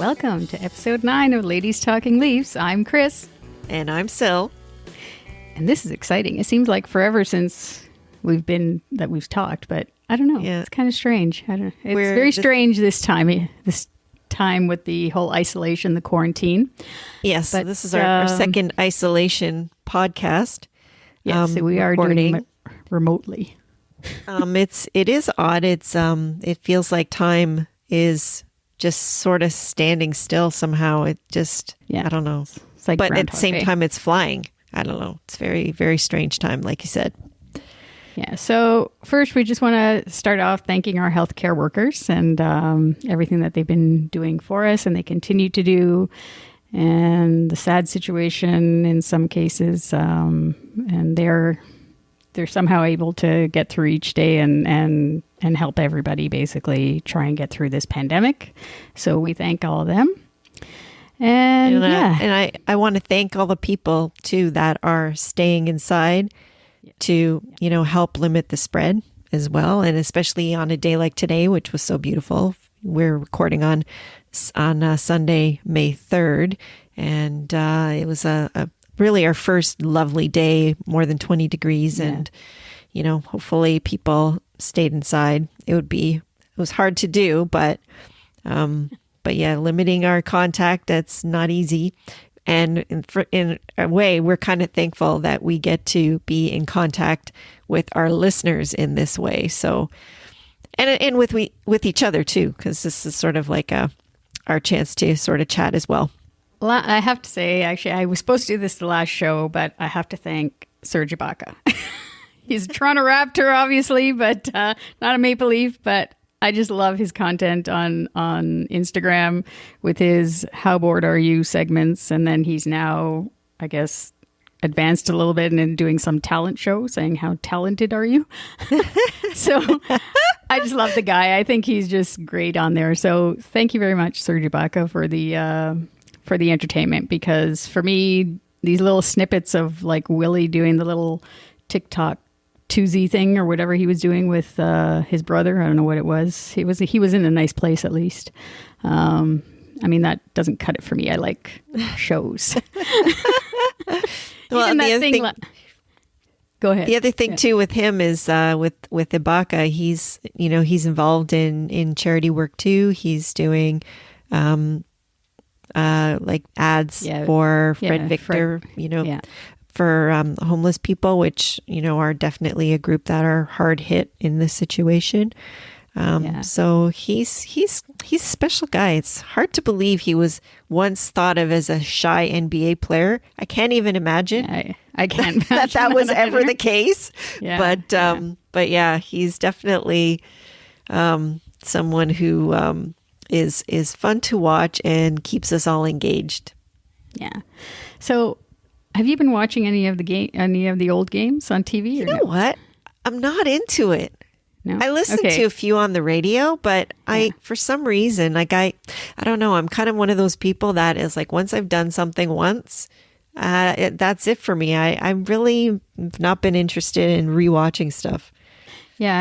Welcome to episode 9 of Ladies Talking Leafs. I'm Chris. And I'm Syl. And this is exciting. It seems like forever since we've talked, but I don't know. Yeah. It's kind of strange. It's very strange this time with the whole isolation, the quarantine. Yes, but, this is our second isolation podcast. Yes, so we are doing it remotely. It is odd. It feels like time is just sort of standing still somehow. I don't know. It's like but at the same time, it's flying. I don't know. It's very, very strange time, like you said. Yeah. So first, we just want to start off thanking our healthcare workers and everything that they've been doing for us and they continue to do. And the sad situation in some cases, and they're somehow able to get through each day and help everybody basically try and get through this pandemic. So we thank all of them. And I want to thank all the people too that are staying inside to, help limit the spread as well. And especially on a day like today, which was so beautiful. We're recording on Sunday, May 3rd. And it was really our first lovely day, more than 20 degrees. Yeah. And, hopefully people stayed inside. It was hard to do, but yeah, limiting our contact, that's not easy. And in a way, we're kind of thankful that we get to be in contact with our listeners in this way. So, and with each other too, because this is sort of like our chance to sort of chat as well. Well, I have to say, actually, I was supposed to do this the last show, but I have to thank Serge Ibaka. He's a Toronto Raptor, obviously, but not a Maple Leaf. But I just love his content on Instagram with his How Bored Are You segments. And then he's now, I guess, advanced a little bit and doing some talent show saying, how talented are you? So I just love the guy. I think he's just great on there. So thank you very much, Serge Ibaka, for the entertainment, because for me, these little snippets of like Willie doing the little TikTok 2Z thing or whatever he was doing with his brother. I don't know what it was. He was in a nice place at least. That doesn't cut it for me. I like shows. Well, the other thing, go ahead. The other thing too with him is with Ibaka, he's involved in charity work too. He's doing like ads for Fred Victor, for homeless people, which, are definitely a group that are hard hit in this situation. So he's a special guy. It's hard to believe he was once thought of as a shy NBA player. I can't even imagine. I can't imagine that was ever the case. Yeah. But yeah, he's definitely someone who is fun to watch and keeps us all engaged. Yeah. So have you been watching any of the old games on TV? You know what? I'm not into it. No? I listen to a few on the radio, but for some reason, like I don't know, I'm kind of one of those people that is like, once I've done something once, that's it for me. I'm really not been interested in rewatching stuff. Yeah,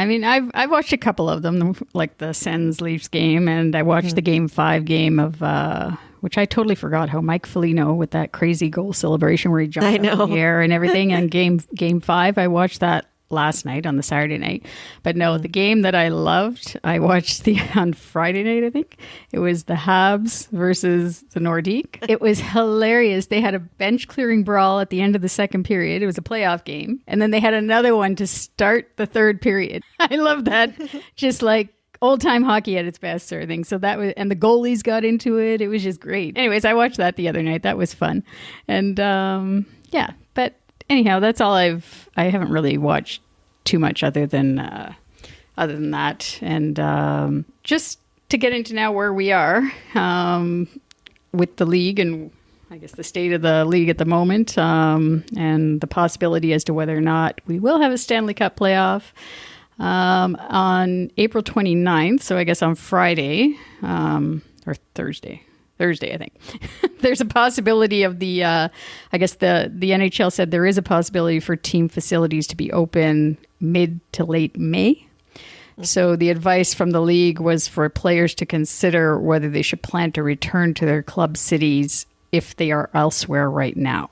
I've watched a couple of them, like the Sens Leafs game, and I watched the Game 5 game of, which I totally forgot how Mike Foligno with that crazy goal celebration where he jumped out of the air and everything. And game 5, I watched that last night on the Saturday night. But no, the game that I loved, I watched on Friday night, I think. It was the Habs versus the Nordique. It was hilarious. They had a bench clearing brawl at the end of the second period. It was a playoff game. And then they had another one to start the third period. I love that. Just like old time hockey at its best sort of thing. So that was, and the goalies got into it. It was just great. Anyways, I watched that the other night. That was fun. And but anyhow, that's all I haven't really watched too much other than that. And just to get into now where we are with the league and I guess the state of the league at the moment, and the possibility as to whether or not we will have a Stanley Cup playoff on April 29th. So I guess on Friday or Thursday, I think. There's a possibility of the NHL said there is a possibility for team facilities to be open mid to late May. So the advice from the league was for players to consider whether they should plan to return to their club cities if they are elsewhere right now.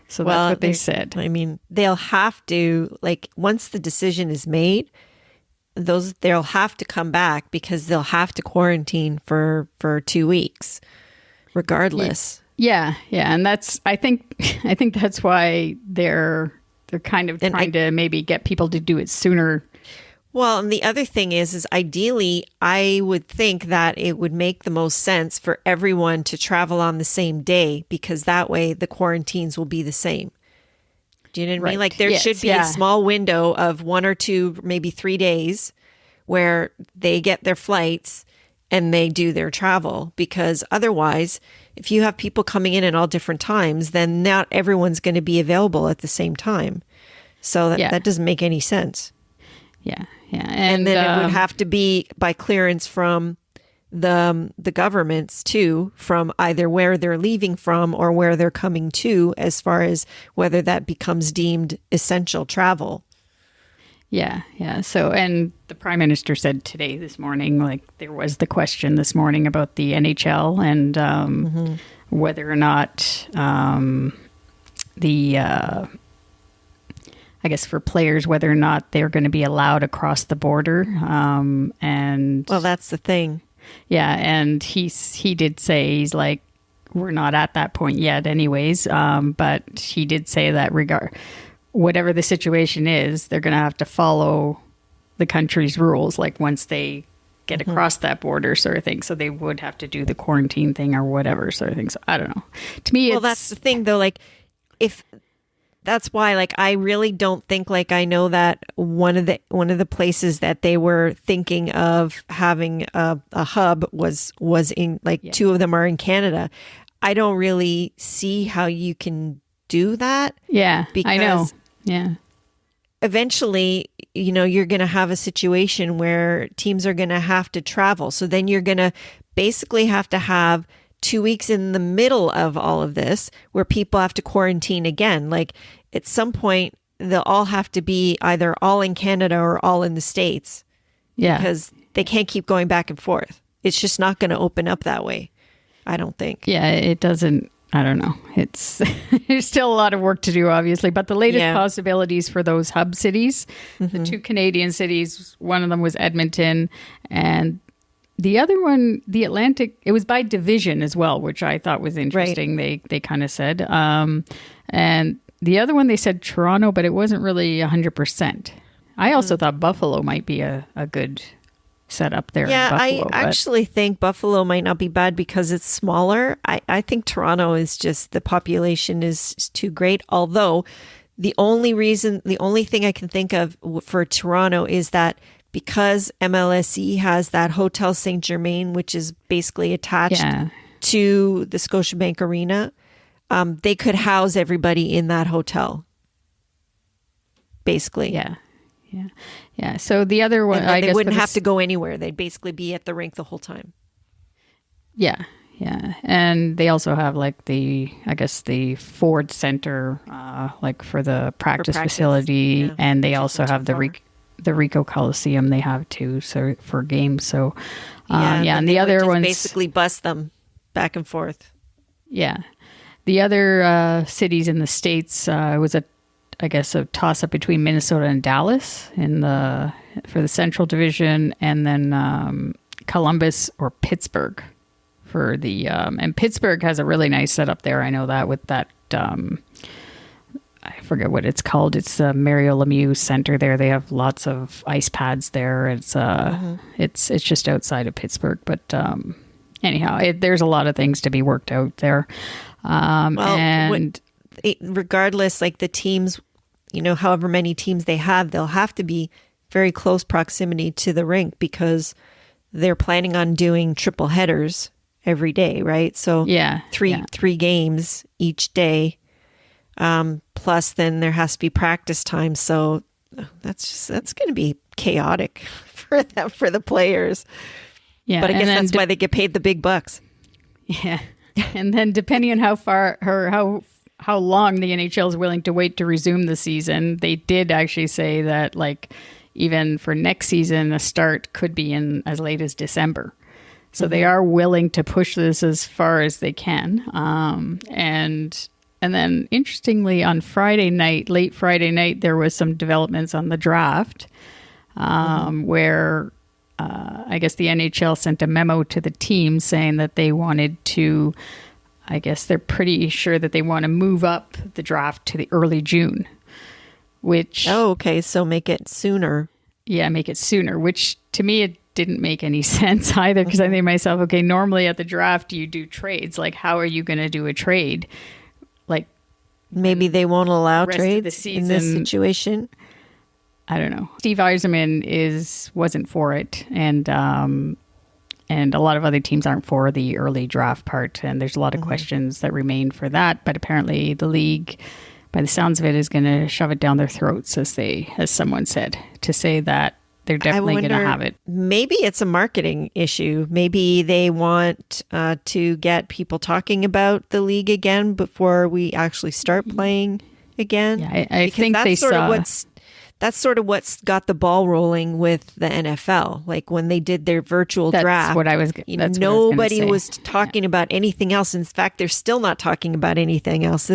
So that's what they said. I mean, they'll have to, like, once the decision is made, they'll have to come back because they'll have to quarantine for 2 weeks, regardless. Yeah. And I think that's why they're kind of trying to maybe get people to do it sooner. Well, and the other thing is ideally, I would think that it would make the most sense for everyone to travel on the same day, because that way the quarantines will be the same. Do you know what I mean? Like there should be a small window of 1 or 2, maybe 3 days where they get their flights and they do their travel, because otherwise, if you have people coming in at all different times, then not everyone's going to be available at the same time. So that doesn't make any sense. Yeah. And then it would have to be by clearance from the governments too, from either where they're leaving from or where they're coming to, as far as whether that becomes deemed essential travel. Yeah. So, and the Prime Minister said this morning, like there was the question this morning about the NHL and whether or not I guess for players, whether or not they're going to be allowed across the border. And well, that's the thing. Yeah. And he did say, he's like, we're not at that point yet anyways. But he did say that whatever the situation is, they're going to have to follow the country's rules, like once they get across that border sort of thing. So they would have to do the quarantine thing or whatever sort of thing. So I don't know. To me, that's the thing though. Like that's why, like, I really don't think, like, I know that one of the places that they were thinking of having a hub was in, like, 2 of them are in Canada. I don't really see how you can do that. Yeah, I know. Yeah. Eventually, you're going to have a situation where teams are going to have to travel. So then you're going to basically have to have 2 weeks in the middle of all of this where people have to quarantine again. Like at some point, they'll all have to be either all in Canada or all in the States. Yeah. Because they can't keep going back and forth. It's just not going to open up that way, I don't think. Yeah, it doesn't. I don't know. It's there's still a lot of work to do, obviously. But the latest possibilities for those hub cities, the 2 Canadian cities, one of them was Edmonton, and the other one, the Atlantic, it was by division as well, which I thought was interesting. Right. They kind of said. And the other one, they said Toronto, but it wasn't really 100%. I also thought Buffalo might be a good setup there. Yeah, Buffalo, I actually think Buffalo might not be bad because it's smaller. I think Toronto is just, the population is too great. Although the only thing I can think of for Toronto is that because MLSE has that Hotel Saint Germain, which is basically attached to the Scotiabank Arena, they could house everybody in that hotel. Basically. Yeah. So the other one, I guess they wouldn't have to go anywhere. They'd basically be at the rink the whole time. Yeah. And they also have like the Ford Center, like for the practice facility, and they also have the Rico Coliseum they have too, so for games. So and the other ones basically bus them back and forth. Yeah. The other cities in the States was a toss up between Minnesota and Dallas for the Central Division, and then Columbus or Pittsburgh for the and Pittsburgh has a really nice setup there. I know that with that I forget what it's called. It's the Mario Lemieux Center there. They have lots of ice pads there. It's it's just outside of Pittsburgh, but anyhow, there's a lot of things to be worked out there. Regardless, like the teams, however many teams they have, they'll have to be very close proximity to the rink because they're planning on doing triple headers every day, right? So three games each day. Plus then there has to be practice time. So that's going to be chaotic for the players. Yeah. But I guess that's why they get paid the big bucks. Yeah. And then depending on how far or how long the NHL is willing to wait to resume the season, they did actually say that, like, even for next season, a start could be in as late as December. So they are willing to push this as far as they can. And then interestingly, on Friday night, late Friday night, there was some developments on the draft where I guess the NHL sent a memo to the team saying that they wanted to, I guess they're pretty sure that they want to move up the draft to the early June, which... Oh, okay. So make it sooner. Yeah, make it sooner, which to me, it didn't make any sense either, because I think to myself, okay, normally at the draft, you do trades. Like, how are you going to do a trade? Like, maybe they won't allow trades in this situation. I don't know. Steve Yzerman wasn't for it, and a lot of other teams aren't for the early draft part, and there's a lot of questions that remain for that. But apparently, the league, by the sounds of it, is going to shove it down their throats, as someone said, to say that they're definitely going to have it. Maybe it's a marketing issue. Maybe they want to get people talking about the league again before we actually start playing again. Yeah, I think they saw. That's sort of what's got the ball rolling with the NFL. Like when they did their virtual draft, nobody was talking about anything else. In fact, they're still not talking about anything else.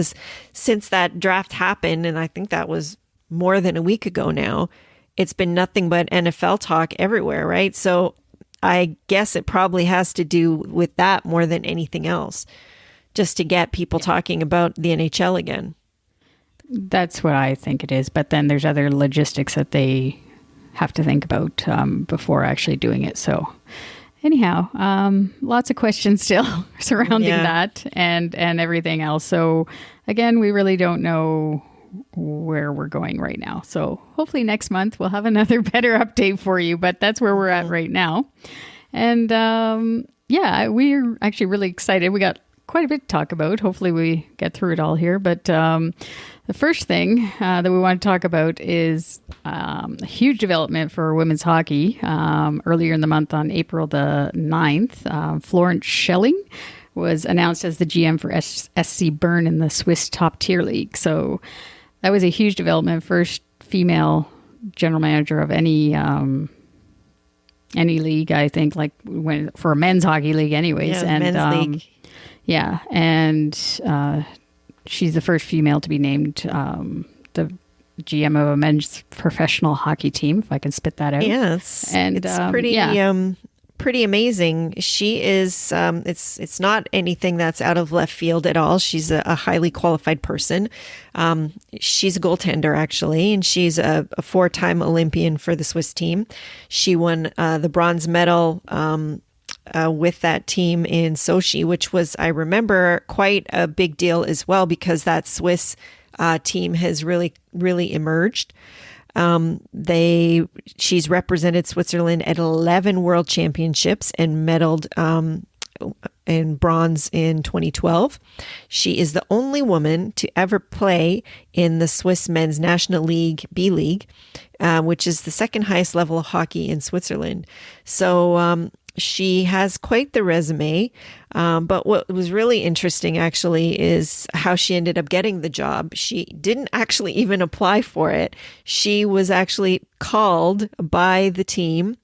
Since that draft happened, and I think that was more than a week ago now, it's been nothing but NFL talk everywhere, right? So I guess it probably has to do with that more than anything else, just to get people talking about the NHL again. That's what I think it is. But then there's other logistics that they have to think about before actually doing it. So anyhow, lots of questions still surrounding that and everything else. So again, we really don't know where we're going right now. So hopefully next month we'll have another better update for you. But that's where we're at right now. And we're actually really excited. We got quite a bit to talk about. Hopefully we get through it all here. But the first thing that we want to talk about is a huge development for women's hockey. Earlier in the month, on April the 9th, Florence Schelling was announced as the GM for SC Bern in the Swiss top tier league. So that was a huge development. First female general manager of any league, I think, like for a men's hockey league anyways. Yeah, and men's league. Yeah, and she's the first female to be named the GM of a men's professional hockey team, if I can spit that out. Yes, and it's pretty amazing. She is. It's not anything that's out of left field at all. She's a highly qualified person. She's a goaltender actually, and she's a 4-time Olympian for the Swiss team. She won the bronze medal with that team in Sochi, which was, I remember, quite a big deal as well, because that Swiss team has really, really emerged. She's represented Switzerland at 11 world championships and medaled in bronze in 2012. She is the only woman to ever play in the Swiss Men's National League, B League, which is the second highest level of hockey in Switzerland. So, she has quite the resume, but what was really interesting actually is how she ended up getting the job. She didn't actually even apply for it. She was actually called by the team,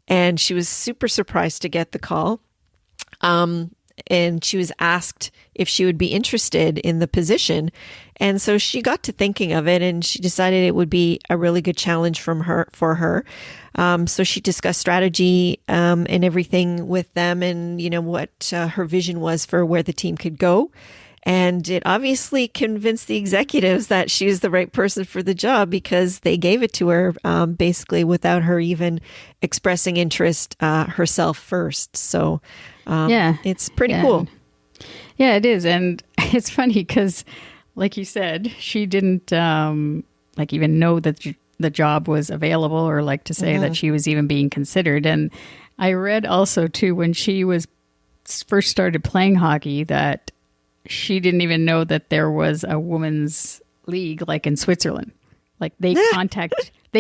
and she was super surprised to get the call. And she was asked if she would be interested in the position. And so she got to thinking of it, and she decided it would be a really good challenge for her. So she discussed strategy and everything with them, and what her vision was for where the team could go. And it obviously convinced the executives that she was the right person for the job, because they gave it to her basically without her even expressing interest herself first. So it's pretty cool. Yeah, it is. And it's funny because, like you said, she didn't even know that the job was available, or like to say that she was even being considered. And I read also too, when she was first started playing hockey, that she didn't even know that there was a women's league like in Switzerland. Like they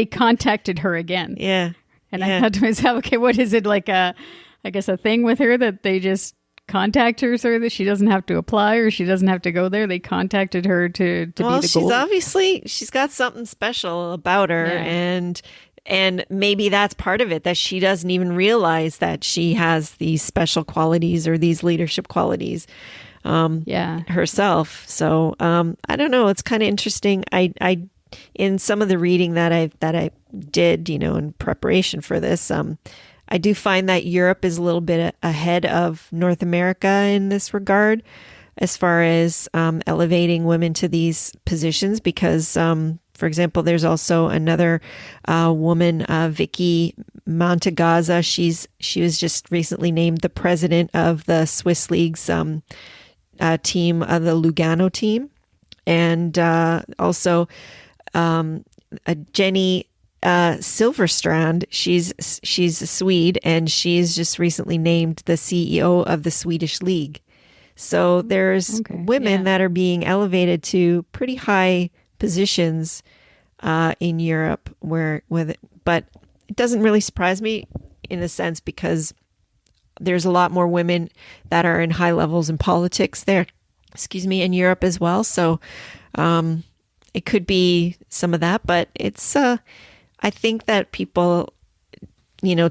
contacted her again. Yeah. And I thought to myself, okay, what is it, like a thing with her that they just contact her so that she doesn't have to apply, or she doesn't have to go there? They contacted her to be the goalie. She's got something special about her, and And maybe that's part of it, that she doesn't even realize that she has these special qualities or these leadership qualities herself. So I don't know. It's kind of interesting. I in some of the reading that I did, in preparation for this, I do find that Europe is a little bit ahead of North America in this regard, as far as elevating women to these positions, because, for example, there's also another woman, Vicky Montagaza. She was just recently named the president of the Swiss League's team, the Lugano team, and also Jenny Silverstrand. She's a Swede, and she's just recently named the CEO of the Swedish League. So there's women that are being elevated to pretty high positions in Europe, but it doesn't really surprise me in a sense, because there's a lot more women that are in high levels in politics there, in Europe as well. So it could be some of that, but it's I think that people,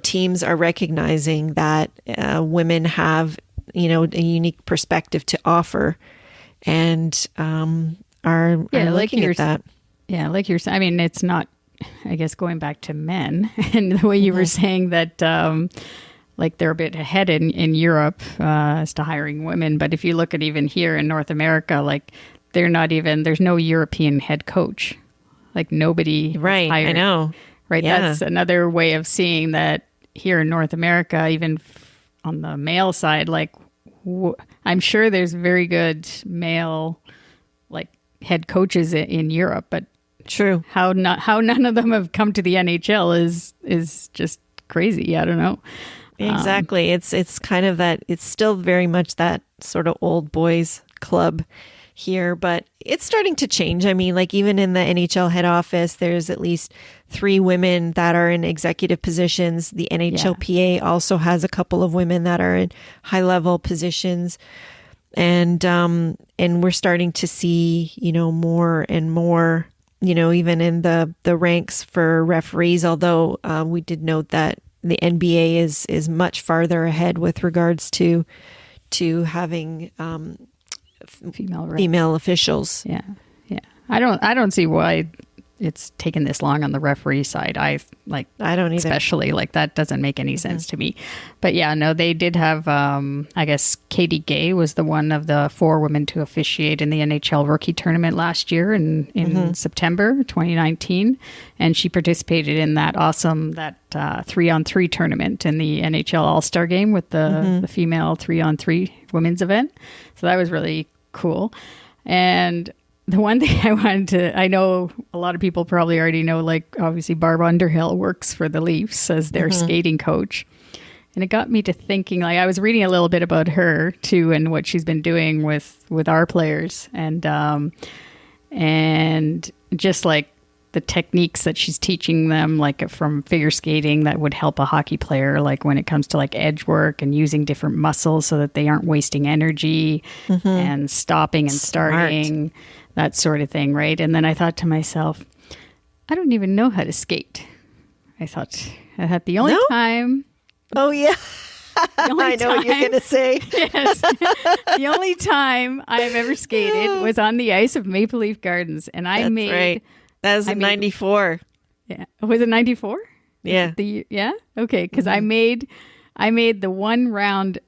teams are recognizing that women have a unique perspective to offer, and are looking at that. Yeah, like you're saying. I mean, it's not, I guess, going back to men and the way you were saying that, like they're a bit ahead in Europe as to hiring women. But if you look at even here in North America, like there's no European head coach. Like nobody. Right. Hired, I know. Right. Yeah. That's another way of seeing that here in North America, even on the male side, like I'm sure there's very good male like head coaches in Europe, but true, how none of them have come to the NHL is just crazy. I don't know. Exactly. It's kind of that. It's still very much that sort of old boys club here, but it's starting to change. I mean, like even in the NHL head office, there's at least 3 women that are in executive positions. The NHLPA also has a couple of women that are in high level positions. And we're starting to see, more and more, even in the ranks for referees, although we did note that the NBA is much farther ahead with regards to having female officials. Yeah. I don't see why it's taken this long on the referee side. I don't either. Especially like that doesn't make any sense to me. But yeah, no, they did have, I guess Katie Gay was the one of the 4 women to officiate in the NHL Rookie Tournament last year in September 2019. And she participated in that 3-on-3 tournament in the NHL All-Star Game with the female 3-on-3 women's event. So that was really cool. And the one thing I know a lot of people probably already know, like obviously Barb Underhill works for the Leafs as their skating coach. And it got me to thinking, like I was reading a little bit about her too and what she's been doing with our players and just like the techniques that she's teaching them, like from figure skating that would help a hockey player, like when it comes to like edge work and using different muscles so that they aren't wasting energy and stopping and starting, that sort of thing, right? And then I thought to myself, I don't even know how to skate. I thought the only time... Oh, yeah. I know what you're going to say. Yes. The only time I've ever skated was on the ice of Maple Leaf Gardens. And I made... Right. That was in 94. Yeah. Was it 94? Yeah. Yeah? Okay. Because I made the one round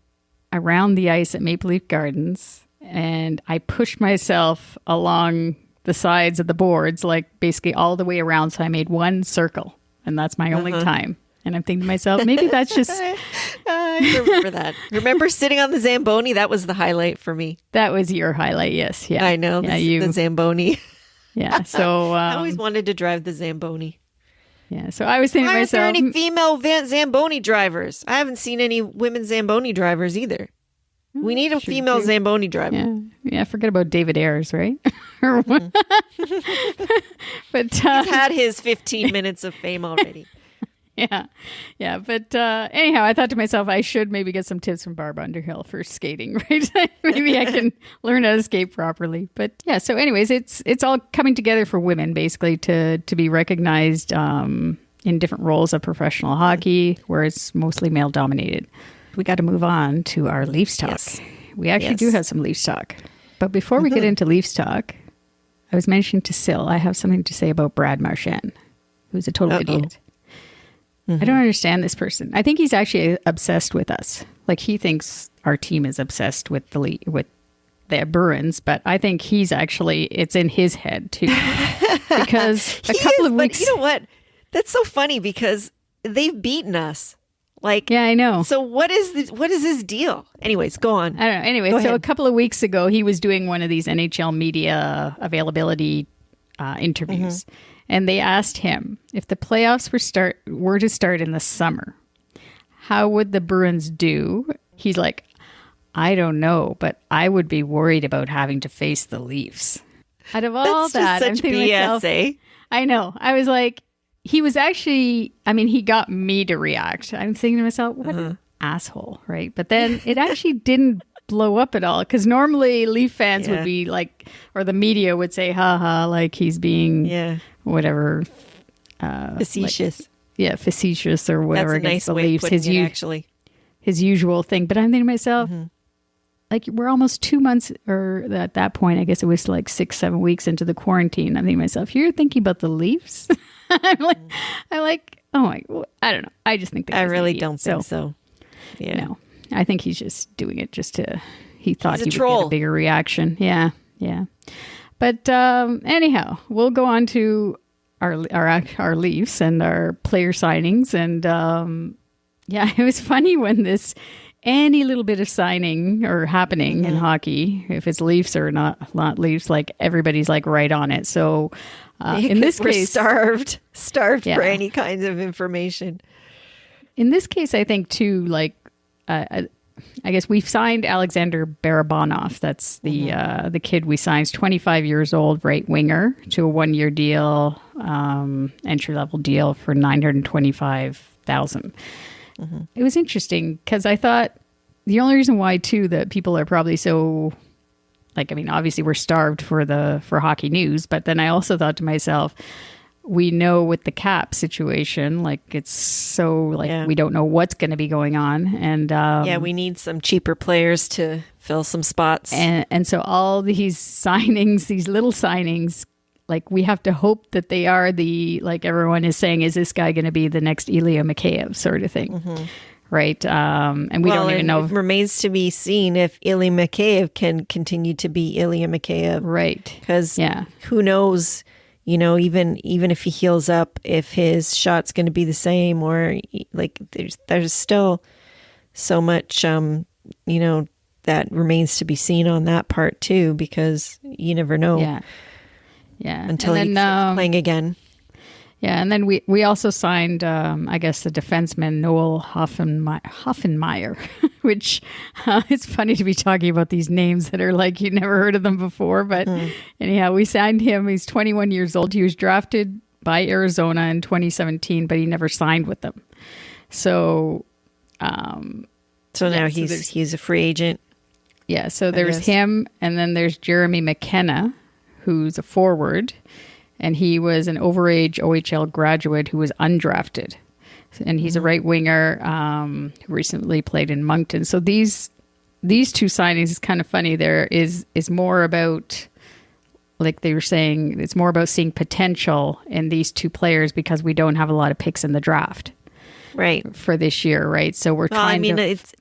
around the ice at Maple Leaf Gardens, and I pushed myself along the sides of the boards, like basically all the way around. So I made one circle, and that's my only time. And I'm thinking to myself, maybe that's just... I remember that. Remember sitting on the Zamboni? That was the highlight for me. That was your highlight, yes. Yeah. I know, the Zamboni. Yeah, so... I always wanted to drive the Zamboni. Yeah, so I was thinking to myself... Why aren't there any female Zamboni drivers? I haven't seen any women Zamboni drivers either. We need a female Zamboni driver. Yeah, forget about David Ayers, right? But he's had his 15 minutes of fame already. Yeah. But anyhow, I thought to myself, I should maybe get some tips from Barb Underhill for skating, right? Maybe I can learn how to skate properly. But yeah, so anyways, it's all coming together for women basically to be recognized, in different roles of professional hockey, where it's mostly male dominated. We got to move on to our Leafs talk. Yes. We actually do have some Leafs talk. But before we get into Leafs talk, I was mentioning to Syl, I have something to say about Brad Marchand, who's a total idiot. I don't understand this person. I think he's actually obsessed with us. Like, he thinks our team is obsessed with the Bruins, but I think he's actually, it's in his head too. Because a couple of weeks... But you know what? That's so funny because they've beaten us. Like, yeah, I know. So what is his deal? Anyways, go on. I don't know. Anyway, so a couple of weeks ago, he was doing one of these NHL media availability interviews. And they asked him, if the playoffs were to start in the summer, how would the Bruins do? He's like, I don't know, but I would be worried about having to face the Leafs. Out of all that, I'm thinking to myself, I know. I was like, he was actually, I mean, he got me to react. I'm thinking to myself, what an asshole, right? But then it actually didn't blow up at all, because normally Leaf fans would be like, or the media would say, haha, like he's being whatever. Facetious. Like, facetious or whatever. That's a nice way of putting it, actually. His usual thing. But I'm thinking to myself, like, we're almost 2 months, or at that point, I guess it was like 6-7 weeks into the quarantine. I'm thinking to myself, you're thinking about the Leafs? I'm like, oh my, I don't know. I just think that I really don't think so. Yeah. No, I think he's just doing it just to, he thought he would troll. get a bigger reaction. Yeah. But anyhow, we'll go on to our Leafs and our player signings. And it was funny when any little bit of signing or happening in hockey, if it's Leafs or not Leafs, like everybody's like right on it. So in this case, starved for any kinds of information. In this case, I think too, like, I guess we've signed Alexander Barabanov. That's the kid we signed. He's 25 years old, right winger, to a 1-year deal, entry level deal for $925,000. It was interesting because I thought the only reason why too that people are probably so, like, I mean, obviously we're starved for hockey news, but then I also thought to myself, we know with the cap situation, like, it's so like we don't know what's going to be going on, and we need some cheaper players to fill some spots, and so all these signings, these little signings, like, we have to hope that they are like everyone is saying, is this guy going to be the next Ilya Mikheyev sort of thing? Right. And we don't even know. It remains to be seen if Ilya Mikheyev can continue to be Ilya Mikheyev. Right. Because who knows, even if he heals up, if his shot's going to be the same, or like there's still so much, that remains to be seen on that part too, because you never know. Yeah. Until he starts playing again. Yeah. And then we also signed, I guess, the defenseman, Noel Hoffenmeyer, which it's funny to be talking about these names that are like, you never heard of them before. But anyhow, we signed him. He's 21 years old. He was drafted by Arizona in 2017, but he never signed with them. So, now he's a free agent. Yeah. So there's him. And then there's Jeremy McKenna, who's a forward, and he was an overage OHL graduate who was undrafted, and he's a right winger who recently played in Moncton. So these two signings is kind of funny. There is more about, like they were saying, it's more about seeing potential in these two players because we don't have a lot of picks in the draft, right, for this year, right? So we're trying. I mean, it's.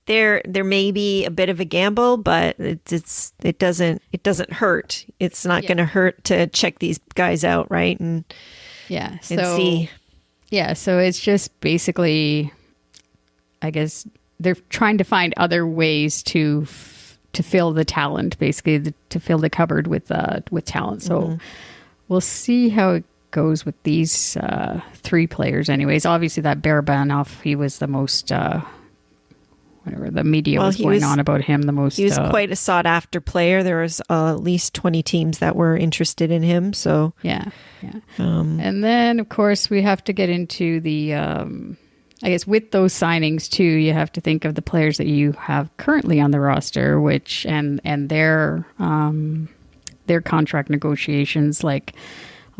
There may be a bit of a gamble, but it doesn't hurt. It's not going to hurt to check these guys out, right? And see. Yeah, so it's just basically, I guess they're trying to find other ways to fill the talent, basically to fill the cupboard with talent. So we'll see how it goes with these three players. Anyways, obviously that Barabanov, he was the most. Whatever the media was going on about him the most. He was quite a sought after player. There was at least 20 teams that were interested in him. So yeah. And then of course we have to get into the, I guess with those signings too, you have to think of the players that you have currently on the roster, which and their contract negotiations. Like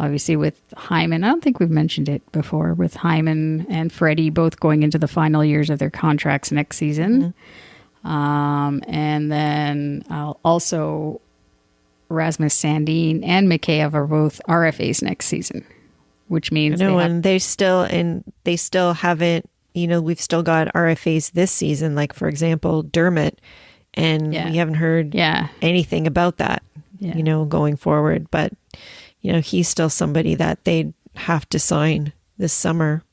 obviously with Hyman, I don't think we've mentioned it before, with Hyman and Freddie both going into the final years of their contracts next season. And then also Rasmus Sandin and Mikheyev are both RFAs next season, which means they still haven't, we've still got RFAs this season, like for example Dermott, and we haven't heard anything about that going forward, but he's still somebody that they'd have to sign this summer.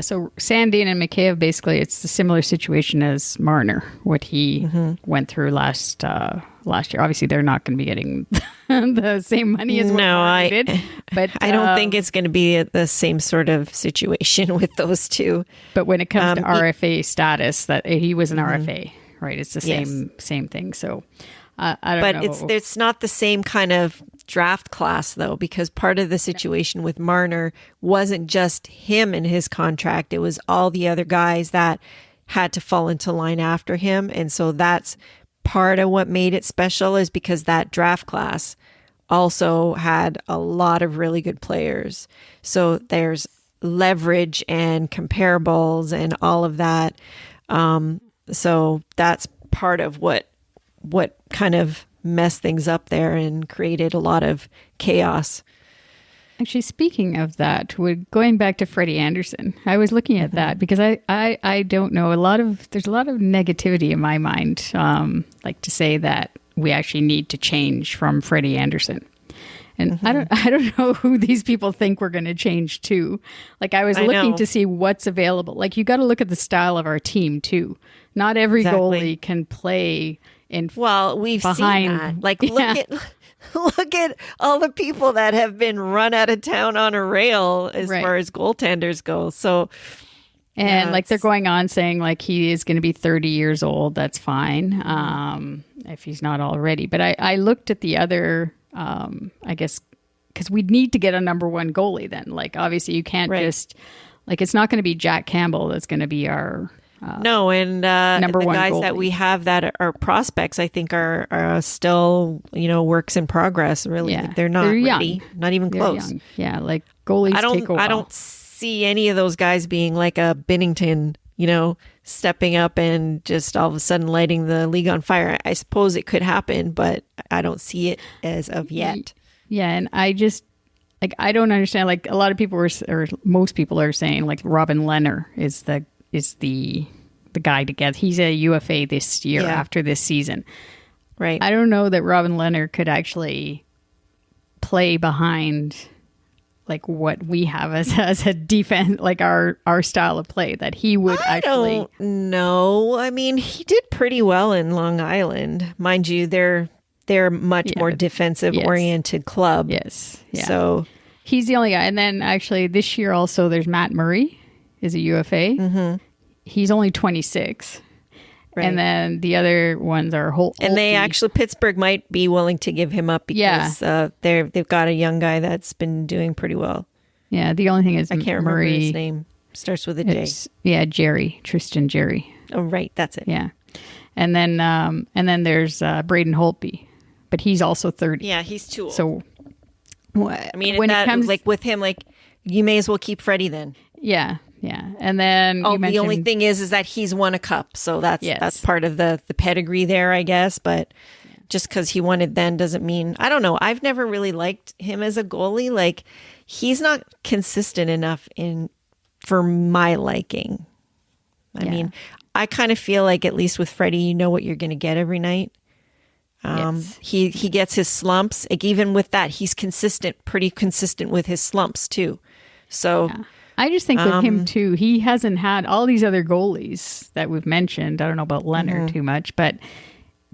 So Sandin and Mikheyev, basically it's a similar situation as Marner, what he went through last year. Obviously they're not going to be getting the same money as what Marner did, but I don't think it's going to be the same sort of situation with those two. But when it comes to RFA status, that he was an RFA, right? It's the same thing. So I don't know. But it's not the same kind of draft class, though, because part of the situation with Marner wasn't just him and his contract. It was all the other guys that had to fall into line after him. And so that's part of what made it special, is because that draft class also had a lot of really good players. So there's leverage and comparables and all of that. So that's part of what kind of messed things up there and created a lot of chaos. Actually, speaking of that, going back to Freddie Andersen, I was looking at that because I don't know, there's a lot of negativity in my mind, like to say that we actually need to change from Freddie Andersen. And I don't know who these people think we're going to change to. Like I was looking to see what's available. Like you got to look at the style of our team too. Not every goalie can play in. Well, we've seen that. Like look at all the people that have been run out of town on a rail as far as goaltenders go. So, and like they're going on saying like he is going to be 30 years old. That's fine, if he's not already. But I looked at the other. I guess because we'd need to get a number one goalie then. Like obviously you can't just like it's not going to be Jack Campbell that's going to be our number one guys goalie. That we have that are prospects, I think are still works in progress. Really, they're not ready, not even close. Young. Yeah, like goalies take a while. I don't see any of those guys being like a Binnington, stepping up and just all of a sudden lighting the league on fire. I suppose it could happen, but I don't see it as of yet. Yeah, and I just I don't understand. Like a lot of people or most people are saying like Robin Lehner is the guy to get. He's a UFA this year after this season. Right. I don't know that Robin Lehner could actually play behind like what we have as a defense, like our style of play, that he would I don't know. I mean, he did pretty well in Long Island. Mind you, they're much more defensive oriented club. Yes. Yeah. So he's the only guy. And then actually this year also there's Matt Murray is a UFA. He's only 26. Right. And then the other ones are Holtby. And they actually, Pittsburgh might be willing to give him up because they've got a young guy that's been doing pretty well. Yeah, the only thing is I can't remember his name. Starts with a J. Jerry. Tristan Jerry. Oh, right. That's it. Yeah. And then there's Braden Holtby, but he's also 30. Yeah, he's too old. So, I mean, when it comes like with him, like you may as well keep Freddie then. Yeah. Yeah. And then the only thing is that he's won a cup. So that's part of the pedigree there, I guess. But just because he won it then doesn't mean, I don't know. I've never really liked him as a goalie. Like he's not consistent enough for my liking. I mean, I kind of feel like at least with Freddie, you know what you're going to get every night. He gets his slumps. Like even with that, he's pretty consistent with his slumps too. So I just think with him too, he hasn't had all these other goalies that we've mentioned. I don't know about Leonard too much, but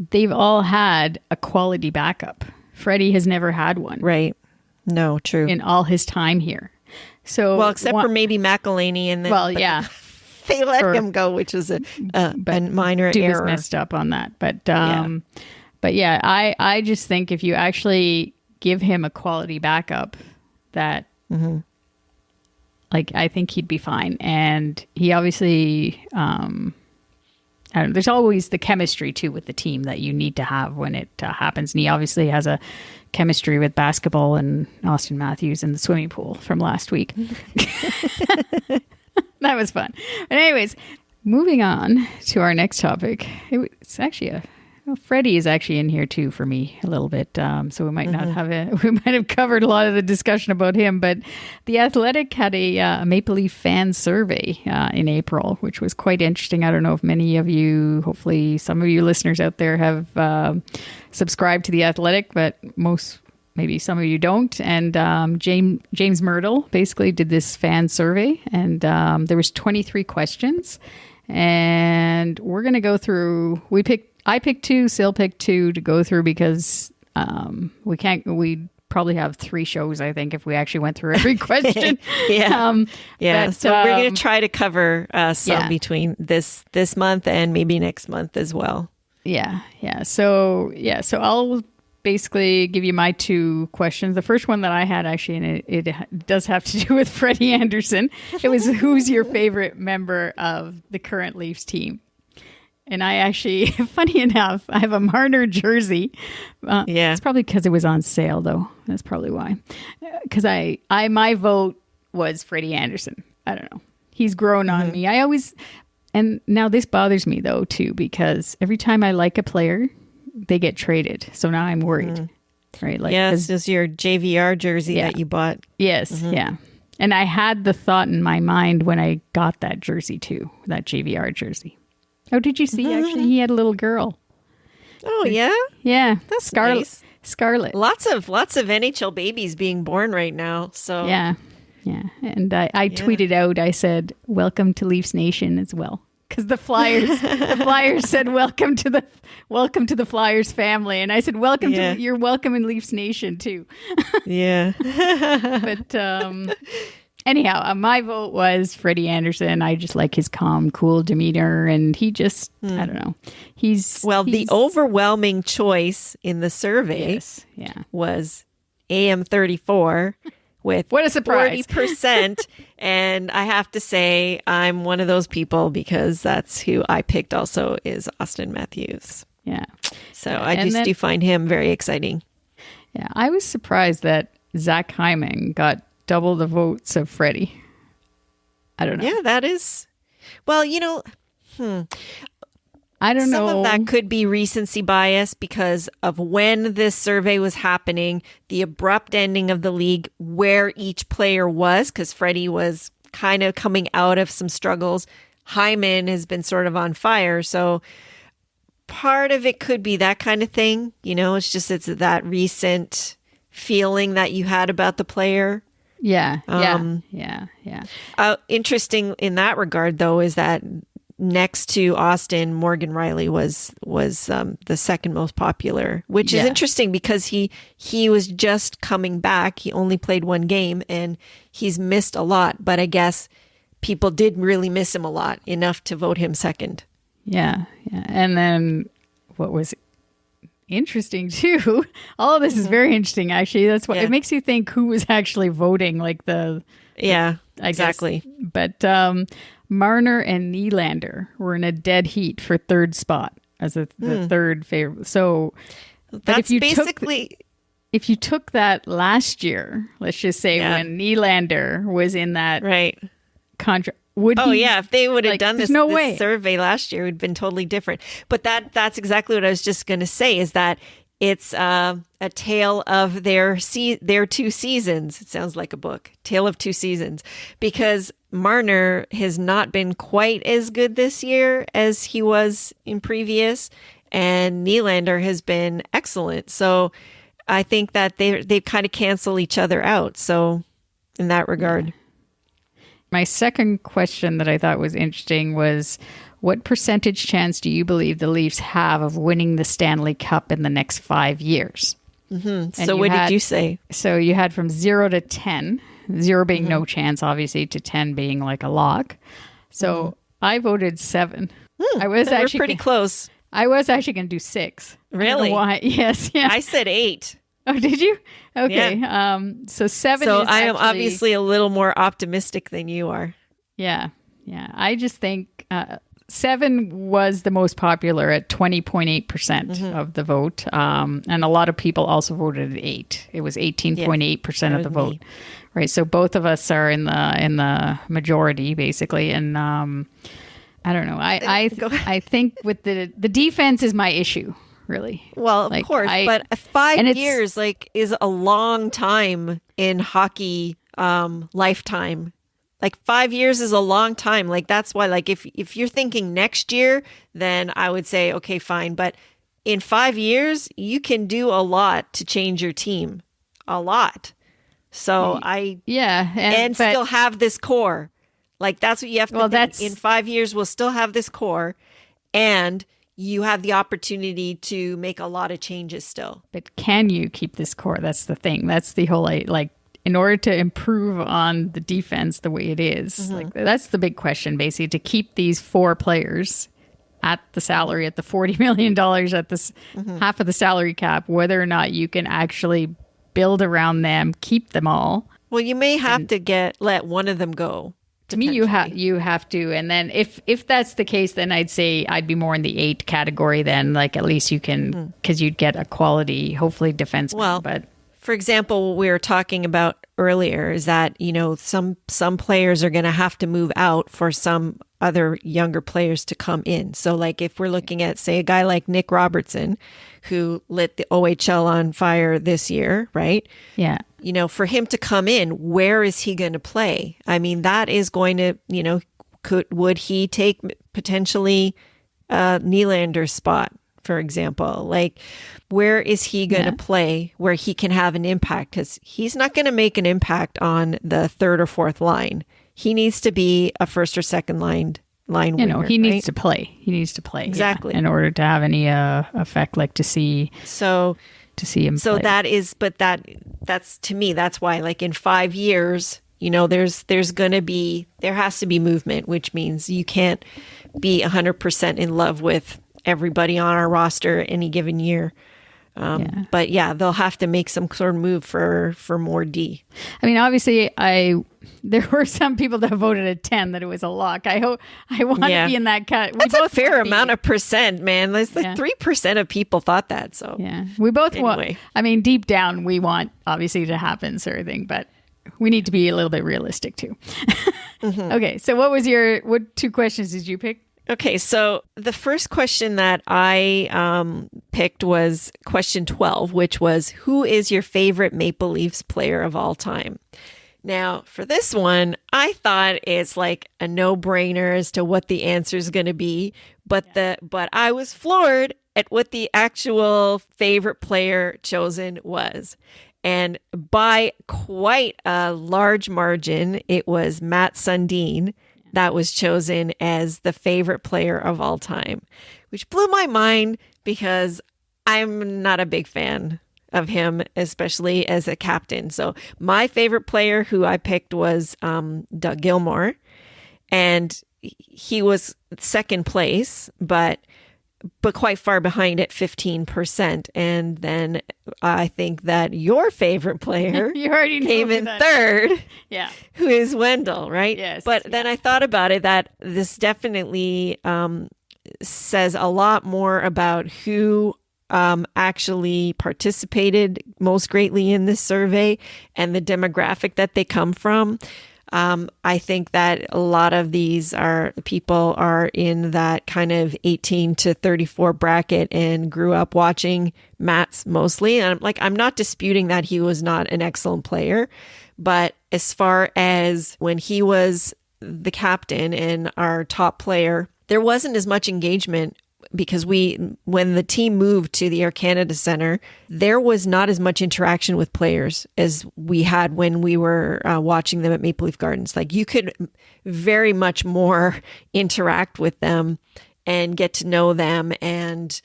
they've all had a quality backup. Freddie has never had one. Right. No, true. In all his time here. So except for maybe McElhaney and then they let him go, which is a minor error. Was messed up on that. But I just think if you actually give him a quality backup that I think he'd be fine. And he obviously I don't know, there's always the chemistry too with the team that you need to have when it happens. And he obviously has a chemistry with basketball and Austin Matthews in the swimming pool from last week. That was fun. But anyways, moving on to our next topic. It's actually Freddie is actually in here too for me a little bit. So we might not have we might have covered a lot of the discussion about him, but the Athletic had a Maple Leaf fan survey in April, which was quite interesting. I don't know if many of you, hopefully some of you listeners out there have subscribed to the Athletic, but maybe some of you don't. And James Mirtle basically did this fan survey, and there was 23 questions, and we're going to go through. I picked 2, Syl picked 2 to go through because we probably have 3 shows, I think, if we actually went through every question. But, so we're going to try to cover some between this month and maybe next month as well. So I'll basically give you my 2 questions. The first one that I had actually, and it does have to do with Freddie Andersen. It was, who's your favorite member of the current Leafs team? And I actually, funny enough, I have a Marner jersey. It's probably because it was on sale, though. That's probably why. Because my vote was Freddie Andersen. I don't know. He's grown on me. And now this bothers me, though, too, because every time I like a player, they get traded. So now I'm worried. Right? Like, this is your JVR jersey that you bought. Yes, yeah. And I had the thought in my mind when I got that jersey, too, that JVR jersey. Oh, did you see? Actually, he had a little girl. Oh, yeah? Yeah. That's Scarlet. Nice. Scarlet. Lots of NHL babies being born right now. So yeah. And I tweeted out, I said, welcome to Leafs Nation as well. Because the Flyers said, welcome to the Flyers family. And I said, you're welcome in Leafs Nation too. But anyhow, my vote was Freddie Andersen. I just like his calm, cool demeanor, and he just, I don't know. He's the overwhelming choice in the survey was AM34 with what a surprise 40%. And I have to say, I'm one of those people because that's who I picked also is Austin Matthews. Yeah. So I just do find him very exciting. Yeah. I was surprised that Zach Hyman got double the votes of Freddie. I don't know. Yeah, that is. Well, I don't know. Some of that could be recency bias because of when this survey was happening, the abrupt ending of the league, where each player was, because Freddie was kind of coming out of some struggles. Hyman has been sort of on fire. So part of it could be that kind of thing. It's that recent feeling that you had about the player. Yeah. Interesting in that regard, though, is that next to Austin, Morgan Riley was the second most popular, which is interesting because he was just coming back. He only played 1 game and he's missed a lot, but I guess people did really miss him a lot, enough to vote him second. Yeah. And then what was interesting too, all of this is very interesting actually. That's what it makes you think who was actually voting, like exactly. But Marner and Nylander were in a dead heat for 3rd spot as the 3rd favorite. So that's if you took that last year, let's just say when Nylander was in that contract, if they would have done this way. Survey last year, it would have been totally different. But that's exactly what I was just going to say, is that it's a tale of their 2 seasons. It sounds like a book, Tale of 2 Seasons, because Marner has not been quite as good this year as he was in previous, and Nylander has been excellent. So I think that they kind of cancel each other out. So in that regard. Yeah. My second question that I thought was interesting was, what percentage chance do you believe the Leafs have of winning the Stanley Cup in the next 5 years? So what did you say? So you had from 0 to 10, 0 being no chance, obviously, to 10 being like a lock. So I voted 7. I was actually pretty close. I was actually going to do 6. Really? I don't know why. Yes. Yeah. I said 8. Oh, did you? Okay. Yeah. So 7 So is I am obviously a little more optimistic than you are. Yeah. I just think 7 was the most popular at 20.8% of the vote. And a lot of people also voted at 8. It was 18.8% of the vote. Right. So both of us are in the majority, basically. And I don't know. I think with the defense is my issue, really. Well, of course. But 5 years is a long time in hockey lifetime. 5 years is a long time. That's why, if you're thinking next year, then I would say, okay, fine. But in 5 years, you can do a lot to change your team. A lot. So and still have this core. That's what you have to think. In 5 years, we'll still have this core, and you have the opportunity to make a lot of changes still. But can you keep this core? That's the thing. That's the whole, in order to improve on the defense the way it is, that's the big question, basically, to keep these 4 players at the salary, at the $40 million, at this half of the salary cap, whether or not you can actually build around them, keep them all. Well, you may have to let one of them go. To me, you have to. And then if that's the case, then I'd say I'd be more in the 8 category then. At least you can, because you'd get a quality, hopefully, defenseman. Well, but for example, what we were talking about earlier is that, some players are going to have to move out for some other younger players to come in. So if we're looking at, say, a guy like Nick Robertson, who lit the OHL on fire this year, right? Yeah. For him to come in, where is he going to play? I mean, that is going to, would he take potentially Nylander's spot, for example? Where is he going to play where he can have an impact? Because he's not going to make an impact on the 3rd or 4th line. He needs to be a 1st or 2nd line winger, he needs to play. He needs to play exactly in order to have any effect, to see him. So play. That's to me. That's why, in 5 years, there has to be movement, which means you can't be 100% in love with everybody on our roster any given year. But they'll have to make some sort of move for more D. I mean, obviously, there were some people that voted at 10 that it was a lock. I want to be in that cut. That's a fair amount of percent, man. There's 3% of people thought that. So we both want. I mean, deep down, we want obviously to happen, sort of thing, but we need to be a little bit realistic too. Okay, so what 2 questions did you pick? Okay, so the first question that I picked was question 12, which was, who is your favorite Maple Leafs player of all time? Now, for this one, I thought it's a no-brainer as to what the answer is going to be, but I was floored at what the actual favorite player chosen was. And by quite a large margin, it was Matt Sundin that was chosen as the favorite player of all time, which blew my mind because I'm not a big fan of him, especially as a captain. So my favorite player who I picked was Doug Gilmour, and he was 2nd place, but quite far behind at 15%. And then I think that your favorite player you already came in that. 3rd, who is Wendell, right? Yes. But then I thought about it, that this definitely says a lot more about who actually participated most greatly in this survey and the demographic that they come from. I think that a lot of these people are in that kind of 18 to 34 bracket and grew up watching Mats mostly. And I'm not disputing that he was not an excellent player, but as far as when he was the captain and our top player, there wasn't as much engagement because when the team moved to the Air Canada Centre, there was not as much interaction with players as we had when we were watching them at Maple Leaf Gardens. You could very much more interact with them and get to know them, and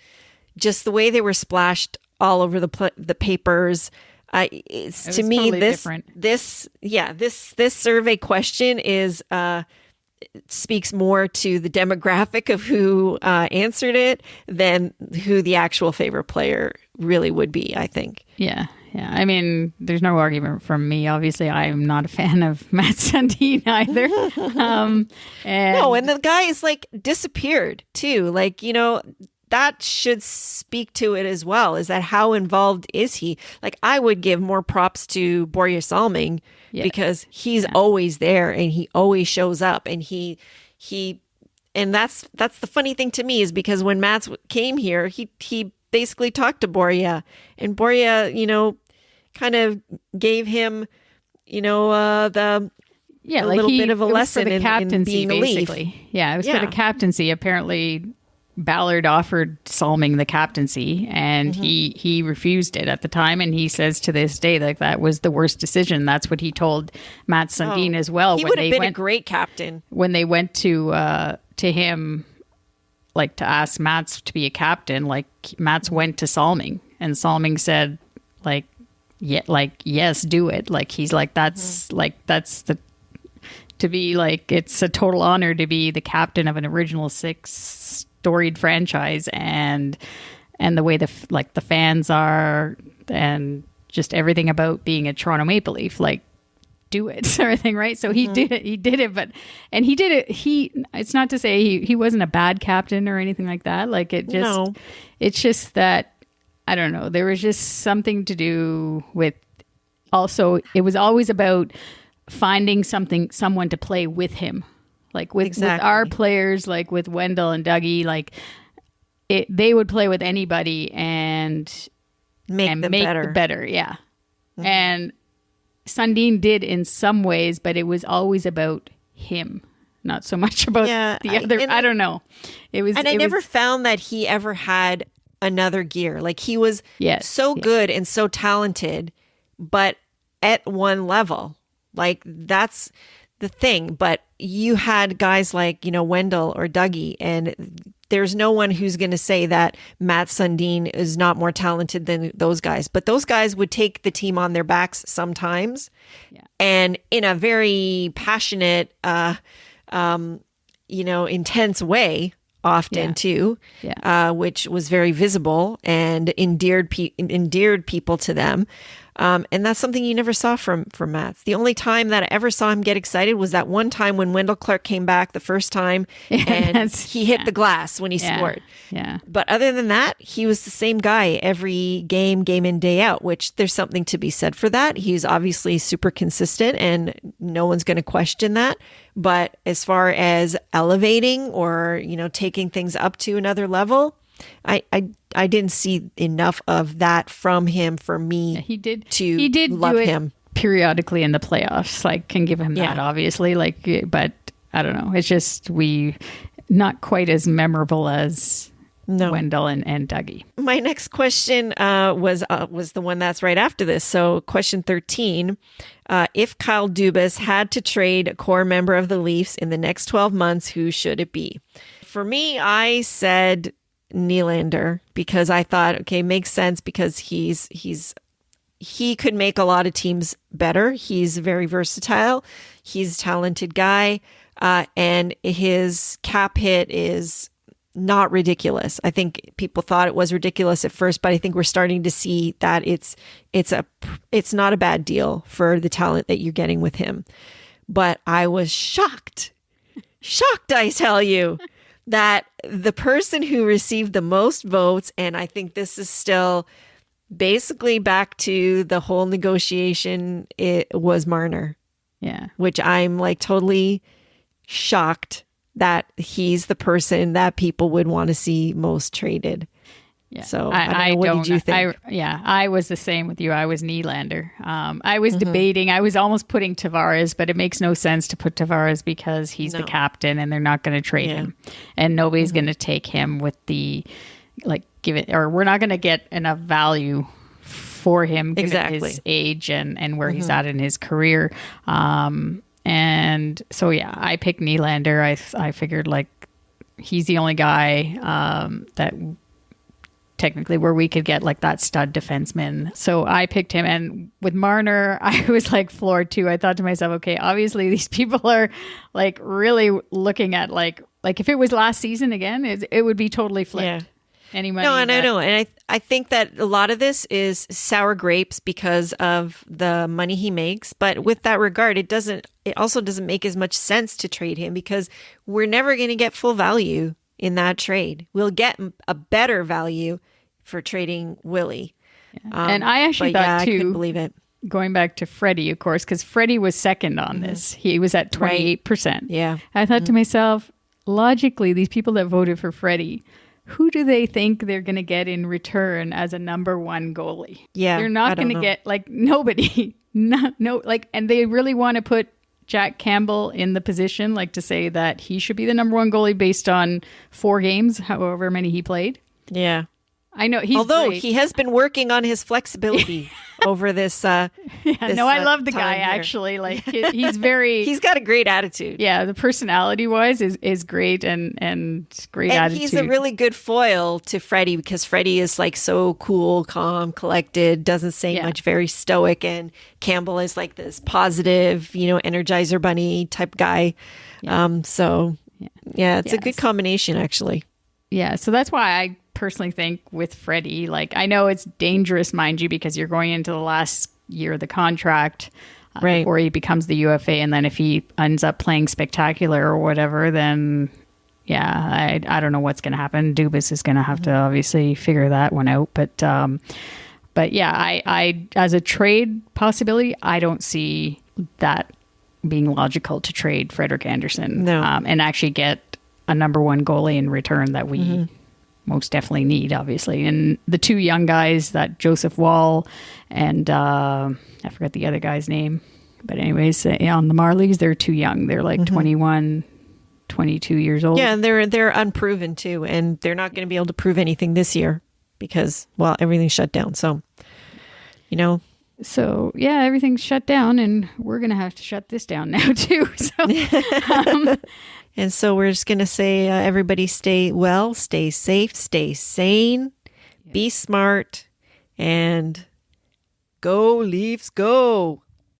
just the way they were splashed all over the papers. It's to me totally this survey question is speaks more to the demographic of who answered it than who the actual favorite player really would be, I think. Yeah. Yeah, I mean, there's no argument from me. Obviously, I'm not a fan of Matt Sundin either. And the guy is like disappeared too. Like, that should speak to it as well. Is that how involved is he? Like, I would give more props to Borje Salming because he's always there and he always shows up, and and that's the funny thing to me, is because when Matt came here, he basically talked to Borje, and Borje, kind of gave him, a little bit of a lesson in being basically. A Leaf. Yeah, it was for the captaincy. Apparently, Ballard offered Salming the captaincy, and he refused it at the time. And he says to this day that was the worst decision. That's what he told Matt Sundin as well. He would have been a great captain when they went to him. Like, to ask Mats to be a captain, like Mats went to Salming, and Salming said, yes, do it. Like, he's like, that's to be like, it's a total honor to be the captain of an original six storied franchise, and the way the fans are, and just everything about being a Toronto Maple Leaf, like, do it, sort of thing, right? So he did it, but it's not to say he wasn't a bad captain or anything like that. Like, it's just that, I don't know, there was just something to do with, also, it was always about finding someone to play with him. Like, with our players, like with Wendell and Dougie, like, they would play with anybody and make them better. Yeah. And Sundin did in some ways, but it was always about him, not so much about the other. I don't know. I never found that he ever had another gear. Like, he was so good and so talented, but at one level. Like, that's the thing. But you had guys like, Wendell or Dougie, and there's no one who's going to say that Matt Sundin is not more talented than those guys. But those guys would take the team on their backs sometimes, and in a very passionate, intense way, often too, which was very visible and endeared people to them. And that's something you never saw from Matt. The only time that I ever saw him get excited was that one time when Wendell Clark came back the first time, and he hit the glass when he scored. Yeah. But other than that, he was the same guy every game in, day out, which there's something to be said for that. He's obviously super consistent, and no one's going to question that. But as far as elevating or, taking things up to another level, I didn't see enough of that from him for me. He did love do it him periodically in the playoffs. Like, can give him that, obviously. Like, but I don't know. It's just not quite as memorable as Wendell and Dougie. My next question was the one that's right after this. So, question 13: if Kyle Dubas had to trade a core member of the Leafs in the next 12 months, who should it be? For me, I said Nylander, because I thought, okay, makes sense, because he could make a lot of teams better. He's very versatile. He's a talented guy, and his cap hit is not ridiculous. I think people thought it was ridiculous at first, but I think we're starting to see that it's not a bad deal for the talent that you're getting with him. But I was shocked, I tell you, that the person who received the most votes, and I think this is still basically back to the whole negotiation, it was Marner. Yeah. Which I'm like totally shocked that he's the person that people would want to see most traded. Yeah. So what did you think? I was the same with you. I was Nylander. I was debating. I was almost putting Tavares, but it makes no sense to put Tavares because he's the captain and they're not going to trade him. And nobody's going to take him with we're not going to get enough value for him given his age and where he's at in his career. And so, I picked Nylander. I figured he's the only guy that technically where we could get that stud defenseman. So I picked him. And with Marner, I was floored too. I thought to myself, okay, obviously these people are really looking at if it was last season again, it would be totally flipped. any money. No, and I know. And I think that a lot of this is sour grapes because of the money he makes. But with that regard, it also doesn't make as much sense to trade him because we're never going to get full value in that trade. We'll get a better value for trading Willie. Yeah. And I actually thought, too, I couldn't believe it. Going back to Freddie, of course, because Freddie was second on this. He was at 28%. Right. Yeah. I thought to myself, logically, these people that voted for Freddie, who do they think they're going to get in return as a number one goalie? Yeah. They're not going to get, like, nobody. And they really want to put Jack Campbell in the position, like to say that he should be the number one goalie based on 4 games, however many he played. Yeah. I know although great. He has been working on his flexibility over this. I love the guy here. Actually. Like he's very. He's got a great attitude. Yeah, the personality wise is great and great attitude. And he's a really good foil to Freddie because Freddie is like so cool, calm, collected, doesn't say much, very stoic, and Campbell is like this positive, Energizer Bunny type guy. Yeah. It's a good combination actually. Yeah, so that's why I personally think with Freddie, like I know it's dangerous, mind you, because you're going into the last year of the contract before he becomes the UFA, and then if he ends up playing spectacular or whatever, then I don't know what's going to happen. Dubas is going to have to obviously figure that one out, but yeah, I as a trade possibility, I don't see that being logical to trade Frederik Andersen and actually get a number one goalie in return that we most definitely need, obviously. And the 2 young guys, that Joseph Wall and I forgot the other guy's name. But anyways, on the Marlies, they're too young. They're like 21, 22 years old. Yeah, and they're unproven too. And they're not going to be able to prove anything this year because, everything's shut down. So, So, everything's shut down and we're going to have to shut this down now too. So, and so we're just going to say, everybody stay well, stay safe, stay sane, be smart, and go Leafs, go.